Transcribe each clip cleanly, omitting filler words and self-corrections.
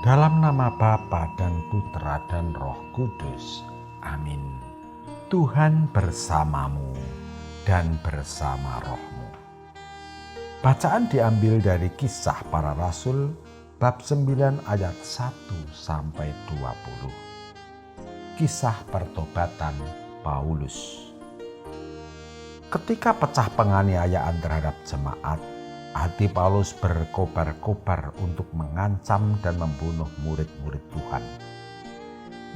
Dalam nama Bapa dan Putra dan Roh Kudus. Amin. Tuhan bersamamu dan bersama rohmu. Bacaan diambil dari Kisah Para Rasul bab 9 ayat 1-20. Kisah pertobatan Paulus. Ketika pecah penganiayaan terhadap jemaat, hati Paulus berkobar-kobar untuk mengancam dan membunuh murid-murid Tuhan.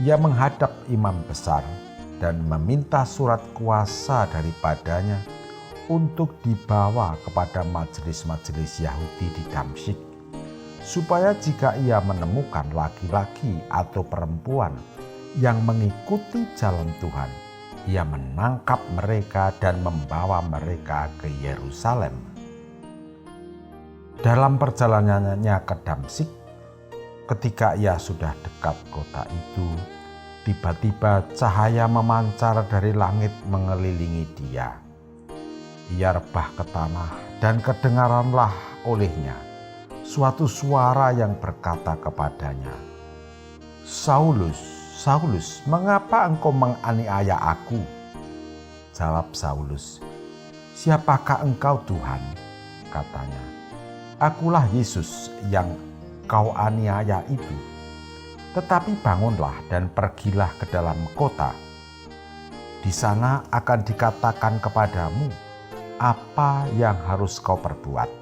Ia menghadap imam besar dan meminta surat kuasa daripadanya untuk dibawa kepada majelis-majelis Yahudi di Damsyik, supaya jika ia menemukan laki-laki atau perempuan yang mengikuti jalan Tuhan, ia menangkap mereka dan membawa mereka ke Yerusalem. Dalam perjalanannya ke Damsyik, ketika ia sudah dekat kota itu, tiba-tiba cahaya memancar dari langit mengelilingi dia. Ia rebah ke tanah dan kedengaranlah olehnya suatu suara yang berkata kepadanya, "Saulus, Saulus, mengapa engkau menganiaya aku?" Jawab Saulus, "Siapakah engkau, Tuhan?" Katanya, "Akulah Yesus yang kau aniaya itu. Tetapi bangunlah dan pergilah ke dalam kota. Di sana akan dikatakan kepadamu apa yang harus kau perbuat."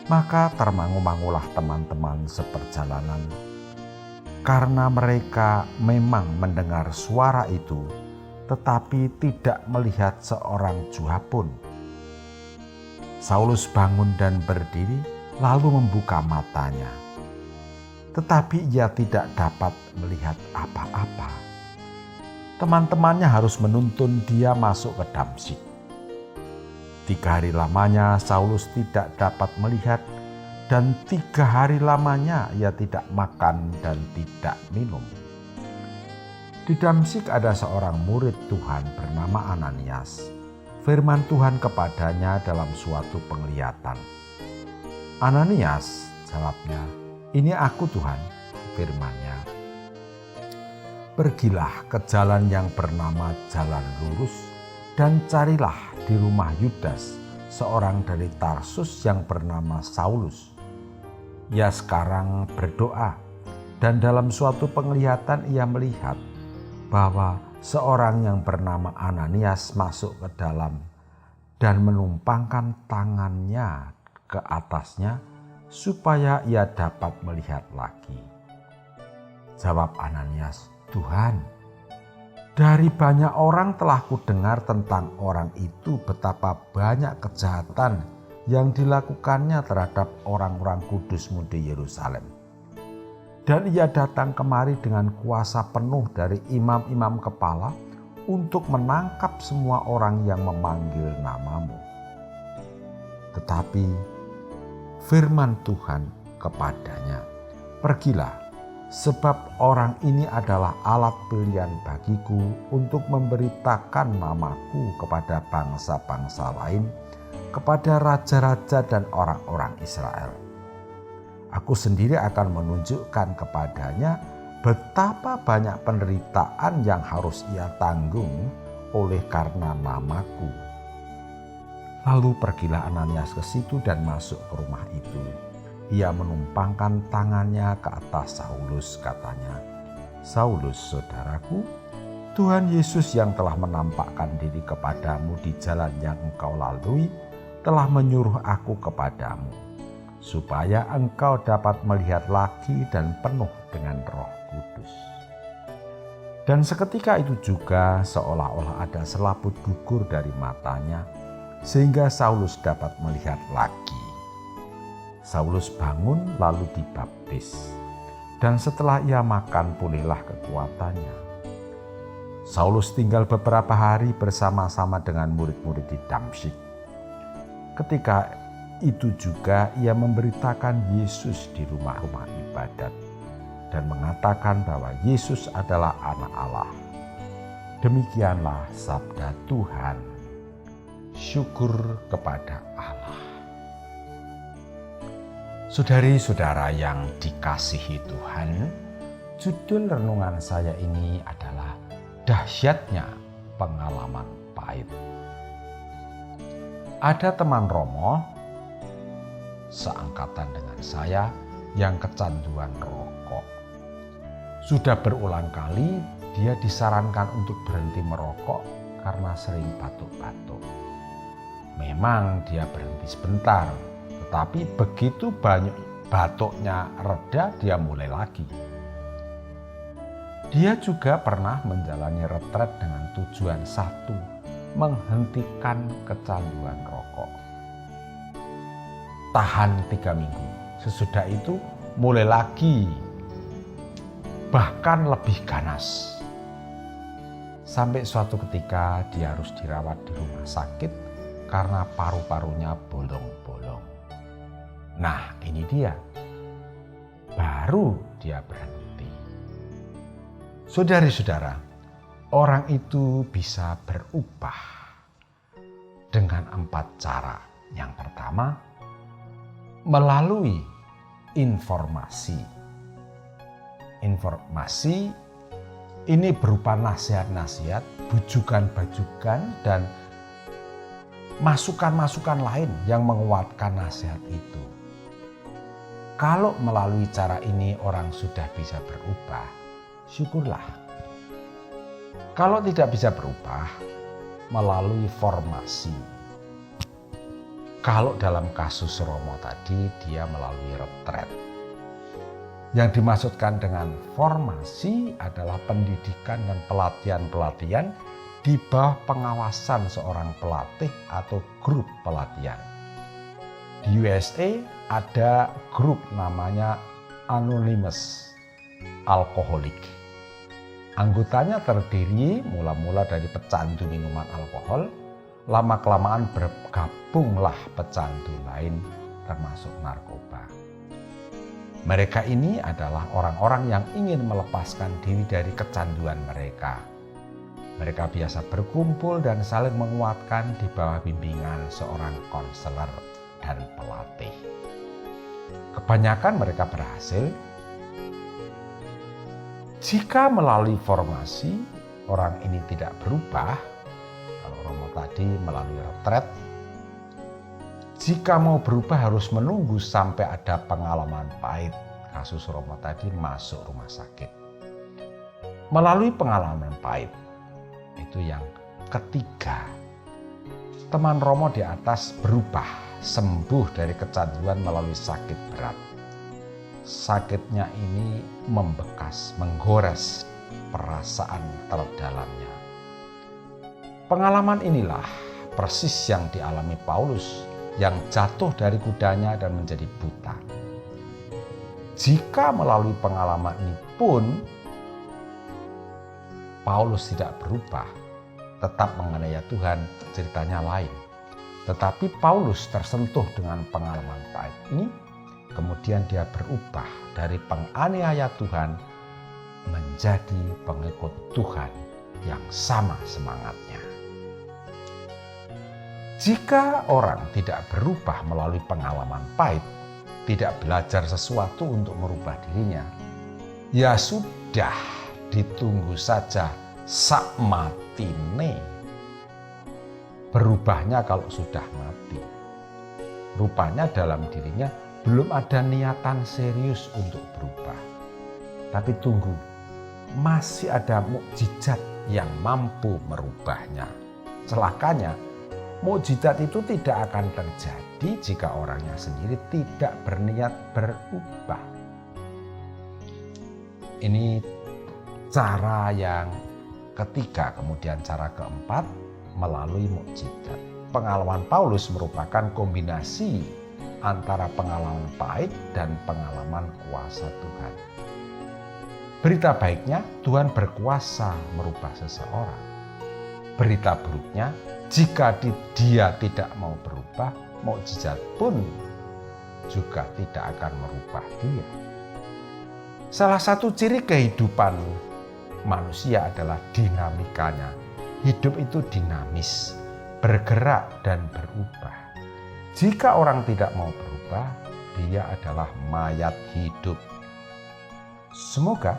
Maka termangu-mangulah teman-teman seperjalanan, karena mereka memang mendengar suara itu, tetapi tidak melihat seorang jua pun. Saulus bangun dan berdiri, lalu membuka matanya. Tetapi ia tidak dapat melihat apa-apa. Teman-temannya harus menuntun dia masuk ke Damsyik. 3 hari lamanya Saulus tidak dapat melihat, dan 3 hari lamanya ia tidak makan dan tidak minum. Di Damsyik ada seorang murid Tuhan bernama Ananias. Firman Tuhan kepadanya dalam suatu penglihatan. "Ananias," jawabnya. "Ini aku, Tuhan," firman-Nya. "Pergilah ke jalan yang bernama Jalan Lurus dan carilah di rumah Yudas, seorang dari Tarsus yang bernama Saulus. Ia sekarang berdoa, dan dalam suatu penglihatan ia melihat bahwa seorang yang bernama Ananias masuk ke dalam dan menumpangkan tangannya ke atasnya supaya ia dapat melihat lagi." Jawab Ananias, "Tuhan, dari banyak orang telah kudengar tentang orang itu betapa banyak kejahatan yang dilakukannya terhadap orang-orang kudus-Mu di Yerusalem. Dan ia datang kemari dengan kuasa penuh dari imam-imam kepala untuk menangkap semua orang yang memanggil nama-Mu." Tetapi firman Tuhan kepadanya, "Pergilah, sebab orang ini adalah alat pilihan bagiku untuk memberitakan namaku kepada bangsa-bangsa lain, kepada raja-raja dan orang-orang Israel. Aku sendiri akan menunjukkan kepadanya betapa banyak penderitaan yang harus ia tanggung oleh karena namaku." Lalu pergilah Ananias ke situ dan masuk ke rumah itu. Ia menumpangkan tangannya ke atas Saulus, katanya, "Saulus, saudaraku, Tuhan Yesus yang telah menampakkan diri kepadamu di jalan yang engkau lalui telah menyuruh aku kepadamu, supaya engkau dapat melihat lagi dan penuh dengan Roh Kudus." Dan seketika itu juga seolah-olah ada selaput gugur dari matanya, sehingga Saulus dapat melihat lagi. Saulus bangun lalu dibaptis, dan setelah ia makan pulihlah kekuatannya. Saulus tinggal beberapa hari bersama-sama dengan murid-murid di Damsyik. Ketika itu juga ia memberitakan Yesus di rumah-rumah ibadat dan mengatakan bahwa Yesus adalah Anak Allah. Demikianlah sabda Tuhan. Syukur kepada Allah. Saudari-saudara yang dikasihi Tuhan, judul renungan saya ini adalah dahsyatnya pengalaman pahit. Ada teman Romo seangkatan dengan saya yang kecanduan rokok. Sudah berulang kali dia disarankan untuk berhenti merokok karena sering batuk-batuk. Memang dia berhenti sebentar, tetapi begitu banyak batuknya reda, dia mulai lagi. Dia juga pernah menjalani retret dengan tujuan satu, menghentikan kecanduan rokok. Tahan 3 minggu, sesudah itu mulai lagi, bahkan lebih ganas. Sampai suatu ketika dia harus dirawat di rumah sakit karena paru-parunya bolong-bolong. Nah, ini dia. Baru dia berhenti. Saudari-saudara, orang itu bisa berubah dengan 4 cara. Yang pertama, melalui informasi. Informasi ini berupa nasihat-nasihat, bujukan-bajukan, dan masukan-masukan lain yang menguatkan nasihat itu. Kalau melalui cara ini orang sudah bisa berubah, syukurlah. Kalau tidak bisa berubah, melalui formasi. Kalau dalam kasus Romo tadi, dia melalui retret. Yang dimaksudkan dengan formasi adalah pendidikan dan pelatihan-pelatihan di bawah pengawasan seorang pelatih atau grup pelatihan. Di USA ada grup namanya Anonymous Alcoholic. Anggotanya terdiri mula-mula dari pecandu minuman alkohol, lama-kelamaan bergabunglah pecandu lain termasuk narkoba. Mereka ini adalah orang-orang yang ingin melepaskan diri dari kecanduan mereka. Mereka biasa berkumpul dan saling menguatkan di bawah bimbingan seorang konselor dan pelatih. Kebanyakan mereka berhasil. Jika melalui formasi orang ini tidak berubah, kalau Romo tadi melalui retret, jika mau berubah harus menunggu sampai ada pengalaman pahit. Kasus Romo tadi masuk rumah sakit. Melalui pengalaman pahit, itu yang ketiga. Teman Romo di atas berubah, sembuh dari kecanduan melalui sakit berat. Sakitnya ini membekas, menggores perasaan terdalamnya. Pengalaman inilah persis yang dialami Paulus yang jatuh dari kudanya dan menjadi buta. Jika melalui pengalaman ini pun Paulus tidak berubah, tetap menganiaya Tuhan, ceritanya lain. Tetapi Paulus tersentuh dengan pengalaman pahit ini, kemudian dia berubah dari penganiaya Tuhan menjadi pengikut Tuhan yang sama semangatnya. Jika orang tidak berubah melalui pengalaman pahit, tidak belajar sesuatu untuk merubah dirinya, ya sudah, ditunggu saja sak matine. Berubahnya kalau sudah mati. Rupanya dalam dirinya belum ada niatan serius untuk berubah. Tapi tunggu, masih ada mukjizat yang mampu merubahnya. Celakanya, mukjizat itu tidak akan terjadi jika orangnya sendiri tidak berniat berubah. Ini cara yang ketiga. Kemudian cara keempat, melalui mukjizat. Pengalaman Paulus merupakan kombinasi antara pengalaman pahit dan pengalaman kuasa Tuhan. Berita baiknya, Tuhan berkuasa merubah seseorang. Berita buruknya, jika dia tidak mau berubah, mukjizat pun juga tidak akan merubah dia. Salah satu ciri kehidupan manusia adalah dinamikanya. Hidup itu dinamis, bergerak dan berubah. Jika orang tidak mau berubah, dia adalah mayat hidup. Semoga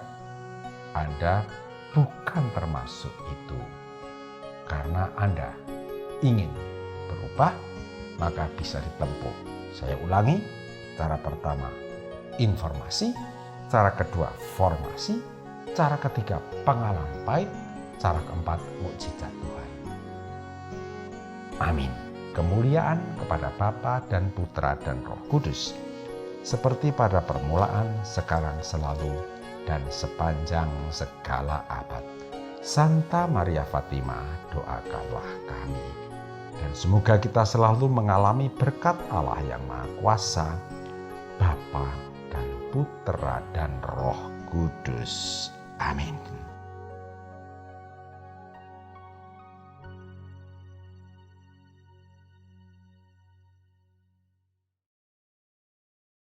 Anda bukan termasuk itu. Karena Anda ingin berubah, maka bisa ditempuh. Saya ulangi, cara pertama informasi, cara kedua formasi, cara ketiga pengalaman pahit, cara keempat mukjizat Tuhan. Amin. Kemuliaan kepada Bapa dan Putra dan Roh Kudus, seperti pada permulaan, sekarang, selalu, dan sepanjang segala abad. Santa Maria Fatima, doakanlah kami. Dan semoga kita selalu mengalami berkat Allah yang Maha Kuasa, Bapa dan Putra dan Roh Kudus. Amin.